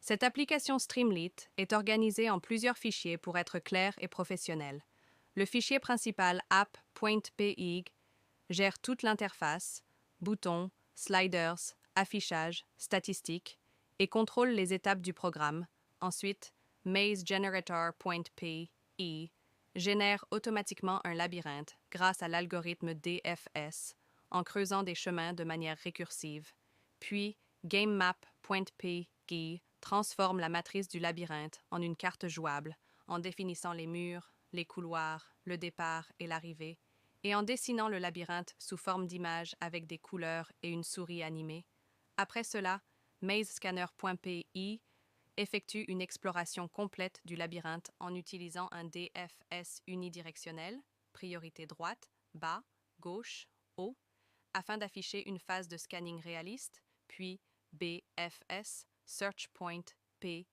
Cette application Streamlit est organisée en plusieurs fichiers pour être claire et professionnelle. Le fichier principal app.py gère toute l'interface, boutons, sliders, affichage, statistiques, et contrôle les étapes du programme. Ensuite, mazegenerator.py génère automatiquement un labyrinthe grâce à l'algorithme DFS en creusant des chemins de manière récursive. Puis, GameMap.py transforme la matrice du labyrinthe en une carte jouable en définissant les murs, les couloirs, le départ et l'arrivée, et en dessinant le labyrinthe sous forme d'image avec des couleurs et une souris animée. Après cela, mazescanner.py effectue une exploration complète du labyrinthe en utilisant un DFS unidirectionnel, priorité droite, bas, gauche, haut, afin d'afficher une phase de scanning réaliste, puis BFS, Search.py,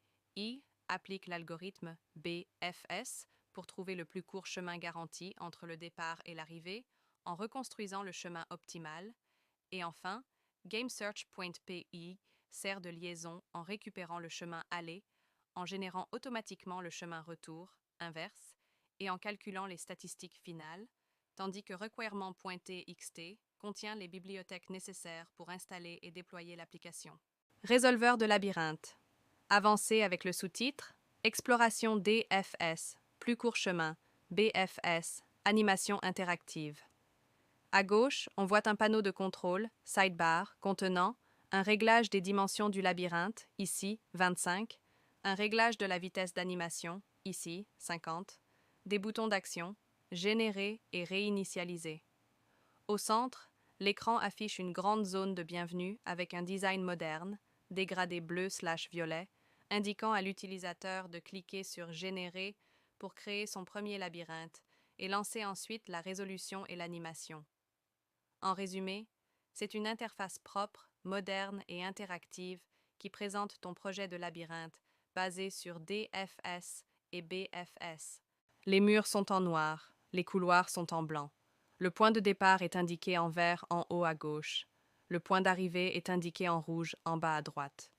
applique l'algorithme BFS pour trouver le plus court chemin garanti entre le départ et l'arrivée, en reconstruisant le chemin optimal, et enfin, GameSearch.py sert de liaison en récupérant le chemin aller, en générant automatiquement le chemin retour, inverse, et en calculant les statistiques finales, tandis que requirement.txt contient les bibliothèques nécessaires pour installer et déployer l'application. Résolveur de labyrinthe. Avancé avec le sous-titre Exploration DFS, plus court chemin, BFS, animation interactive. À gauche, on voit un panneau de contrôle, sidebar, contenant un réglage des dimensions du labyrinthe, ici 25, un réglage de la vitesse d'animation, ici 50, des boutons d'action, générer et réinitialiser. Au centre, l'écran affiche une grande zone de bienvenue avec un design moderne, dégradé bleu/violet, indiquant à l'utilisateur de cliquer sur Générer pour créer son premier labyrinthe et lancer ensuite la résolution et l'animation. En résumé, c'est une interface propre, moderne et interactive qui présente ton projet de labyrinthe basé sur DFS et BFS. Les murs sont en noir, les couloirs sont en blanc. Le point de départ est indiqué en vert en haut à gauche. Le point d'arrivée est indiqué en rouge en bas à droite.